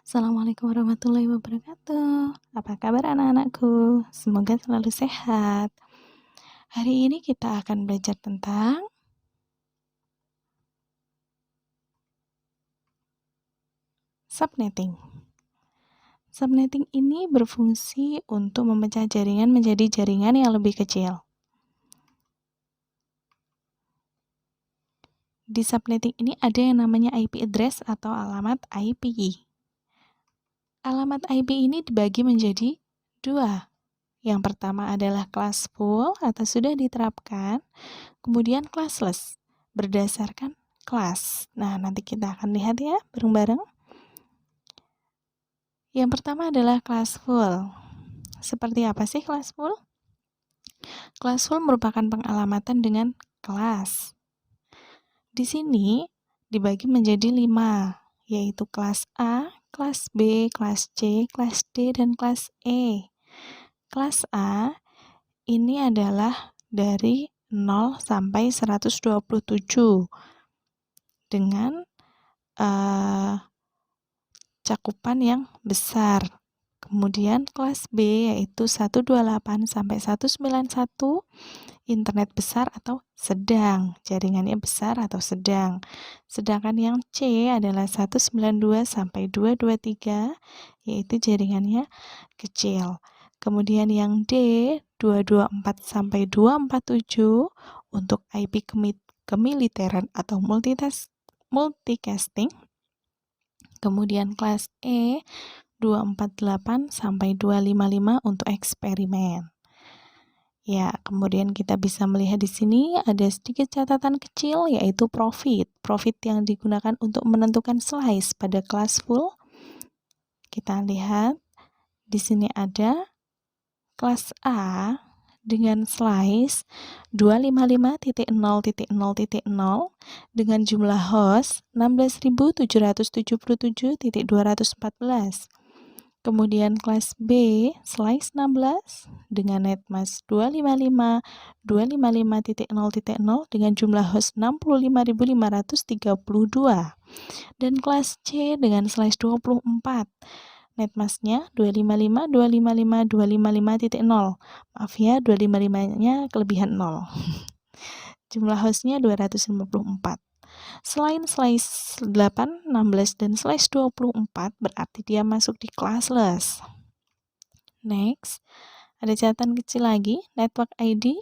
Assalamualaikum warahmatullahi wabarakatuh. Apa kabar anak-anakku? Semoga selalu sehat. Hari ini kita akan belajar tentang subnetting. Subnetting ini berfungsi untuk memecah jaringan menjadi jaringan yang lebih kecil. Di subnetting ini ada yang namanya IP address atau alamat IP. Alamat IP ini dibagi menjadi dua. Yang pertama adalah classful atau sudah diterapkan, kemudian classless berdasarkan kelas. Nah, nanti kita akan lihat ya bareng-bareng. Yang pertama adalah classful. Seperti apa sih classful? Classful merupakan pengalamatan dengan kelas. Di sini dibagi menjadi 5, yaitu kelas A, kelas B, kelas C, kelas D, dan kelas E. Kelas A ini adalah dari 0 sampai 127 dengan cakupan yang besar. Kemudian kelas B yaitu 128 sampai 191 internet besar atau sedang, jaringannya besar atau sedang. Sedangkan yang C adalah 192 sampai 223 yaitu jaringannya kecil. Kemudian yang D 224 sampai 247 untuk IP kemiliteran atau multicasting. Kemudian kelas E 248 sampai 255 untuk eksperimen. Ya, kemudian kita bisa melihat di sini ada sedikit catatan kecil yaitu profit. Profit yang digunakan untuk menentukan slice pada kelas full. Kita lihat di sini ada kelas A dengan slice 255.0.0.0 dengan jumlah host 16.777.214. Kemudian kelas B slice 16 dengan netmask 255.255.0.0 dengan jumlah host 65.532. Dan kelas C dengan slice 24 netmasknya 255.255.255.0. Maaf ya, 255-nya kelebihan 0. Jumlah hostnya 254. Selain slice 8, 16, dan slice 24 berarti dia masuk di classless. Next, ada catatan kecil lagi, network ID.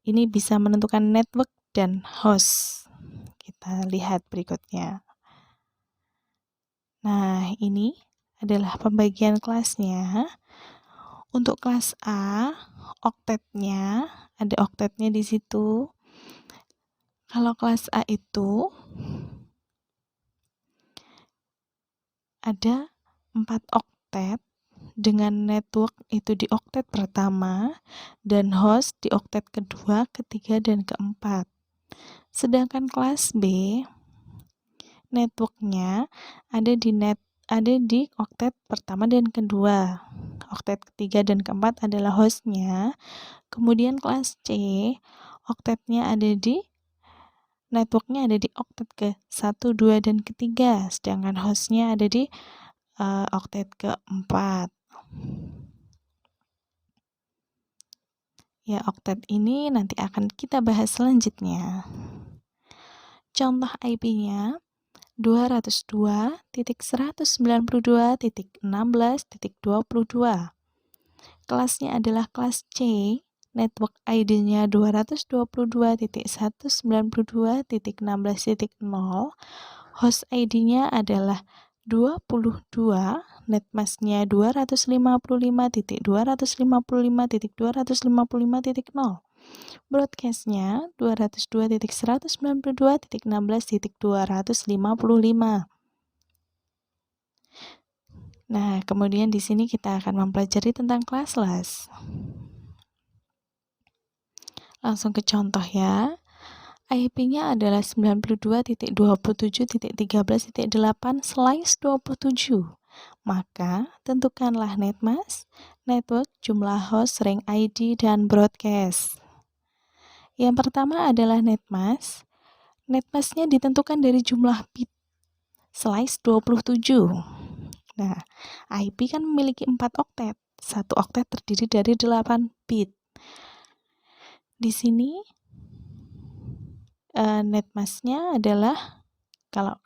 Ini bisa menentukan network dan host. Kita lihat berikutnya. Nah, ini adalah pembagian kelasnya. Untuk kelas A, oktetnya, ada oktetnya di situ. Kalau kelas A itu ada 4 oktet dengan network itu di oktet pertama dan host di oktet kedua, ketiga, dan keempat. Sedangkan kelas B networknya ada di oktet pertama dan kedua. Oktet ketiga dan keempat adalah hostnya. Kemudian kelas C oktetnya networknya ada di oktet ke 1, 2, dan ketiga, sedangkan hostnya ada di oktet keempat. Ya, oktet ini nanti akan kita bahas selanjutnya. Contoh IP-nya 202.192.16.22. Kelasnya adalah kelas C. Network ID-nya 222.192.16.0. Host ID-nya adalah 22, netmasknya 255.255.255.0. Broadcastnya 202.192.16.255. Nah, kemudian di sini kita akan mempelajari tentang classless. Langsung ke contoh ya. IP-nya adalah 92.27.13.8/27. Maka, tentukanlah netmask, network, jumlah host, ring ID, dan broadcast. Yang pertama adalah netmask. Netmasknya ditentukan dari jumlah bit slice 27. Nah, IP kan memiliki 4 oktet. 1 oktet terdiri dari 8 bit. Di sini netmasknya adalah kalau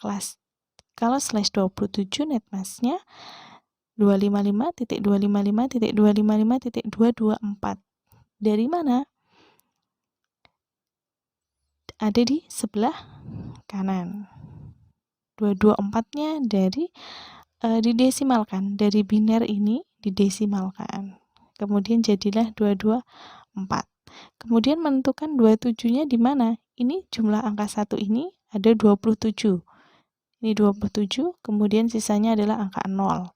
slash 27 netmasknya 255.255.254. Dari mana? Ada di sebelah kanan. 224-nya dari didesimalkan. Dari biner ini didesimalkan. Kemudian jadilah 224. Kemudian menentukan 27-nya di mana? Ini jumlah angka 1 ini ada 27. Ini 27, kemudian sisanya adalah angka 0.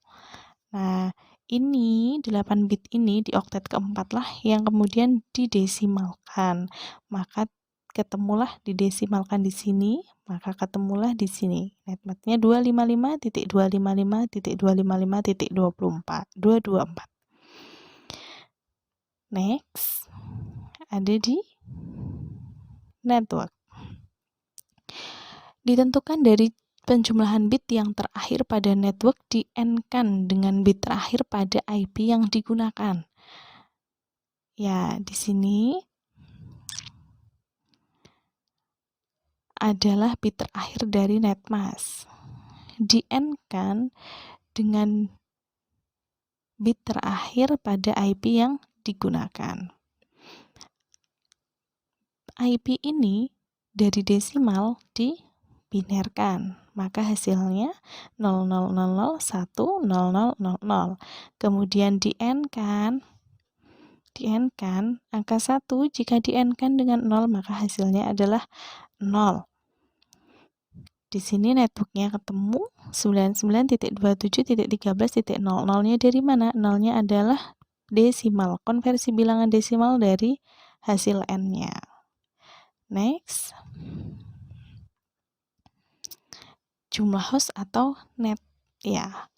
Nah, ini 8 bit ini di oktet keempat lah yang kemudian didesimalkan. Maka ketemulah didesimalkan di sini, maka ketemulah di sini. Netmasknya 255.255.254. Next, ada di network. Ditentukan dari penjumlahan bit yang terakhir pada network di-N-kan dengan bit terakhir pada IP yang digunakan. Ya, di sini adalah bit terakhir dari netmask. Di-N-kan dengan bit terakhir pada IP yang digunakan. IP ini dari desimal dibinerkan, maka hasilnya 00001000. Kemudian di-N-kan angka 1 jika di-N-kan dengan 0 maka hasilnya adalah 0. Di sini networknya ketemu 99.27.13.00. 0-nya dari mana? 0-nya adalah desimal, konversi bilangan desimal dari hasil N-nya. Next, jumlah host atau net. Ya,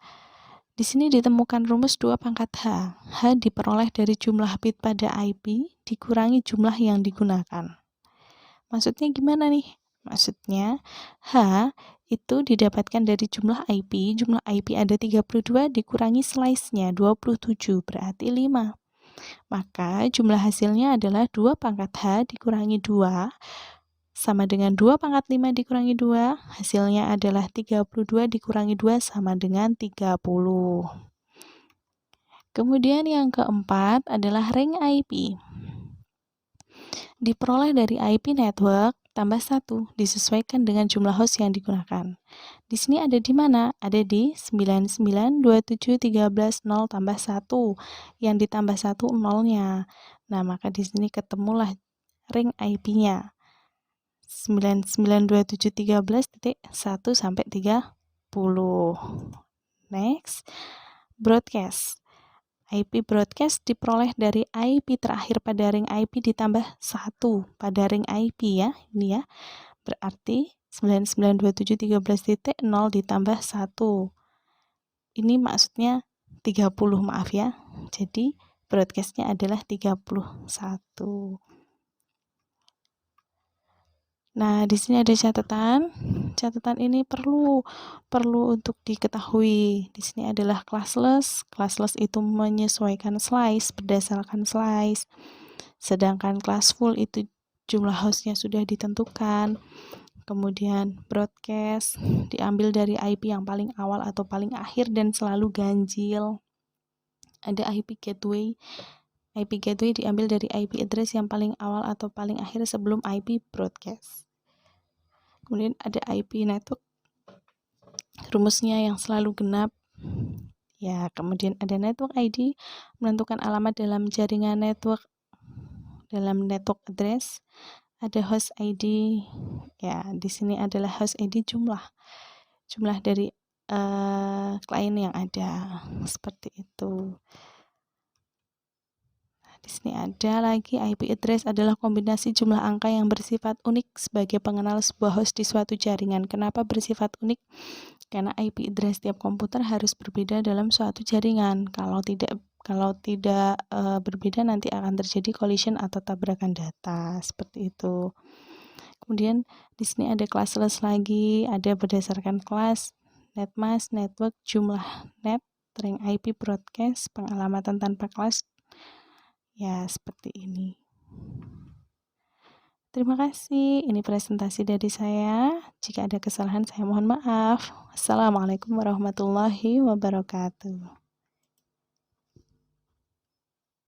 di sini ditemukan rumus 2 pangkat H. H diperoleh dari jumlah bit pada IP dikurangi jumlah yang digunakan. Maksudnya gimana nih? Maksudnya H itu didapatkan dari jumlah IP ada 32 dikurangi slice-nya 27 berarti 5. Maka jumlah hasilnya adalah 2 pangkat H dikurangi 2 sama dengan 2 pangkat 5 dikurangi 2, hasilnya adalah 32 dikurangi 2 sama dengan 30. Kemudian yang keempat adalah ring IP. Diperoleh dari IP network tambah 1 disesuaikan dengan jumlah host yang digunakan. Di sini ada di mana? Ada di 992713 tambah 1. Yang ditambah 1 0-nya. Nah, maka di sini ketemulah ring IP-nya. 992713.1 sampai 30. Next, broadcast. IP broadcast diperoleh dari IP terakhir pada ring IP ditambah 1 pada ring IP ya. Ini ya. Berarti 992713.0 ditambah 1. Ini maksudnya 30, maaf ya. Jadi broadcastnya adalah 31. Nah, di sini ada catatan. Catatan ini perlu untuk diketahui. Di sini adalah classless. Classless itu menyesuaikan slice berdasarkan slice. Sedangkan classful itu jumlah hostnya sudah ditentukan. Kemudian broadcast diambil dari IP yang paling awal atau paling akhir dan selalu ganjil. Ada IP gateway. IP gateway diambil dari IP address yang paling awal atau paling akhir sebelum IP broadcast. Kemudian ada IP network, rumusnya yang selalu genap. Ya, kemudian ada network ID, menentukan alamat dalam jaringan network, dalam network address. Ada host ID. Ya, di sini adalah host ID jumlah dari klien yang ada, seperti itu. Di sini ada lagi IP address adalah kombinasi jumlah angka yang bersifat unik sebagai pengenal sebuah host di suatu jaringan. Kenapa bersifat unik? Karena IP address tiap komputer harus berbeda dalam suatu jaringan. Kalau tidak berbeda nanti akan terjadi collision atau tabrakan data, seperti itu. Kemudian di sini ada classless lagi, ada berdasarkan kelas. netmask, network, jumlah net, ring IP, broadcast, pengalamatan tanpa kelas. Ya, seperti ini. Terima kasih, ini presentasi dari saya. Jika ada kesalahan saya mohon maaf. Assalamualaikum warahmatullahi wabarakatuh.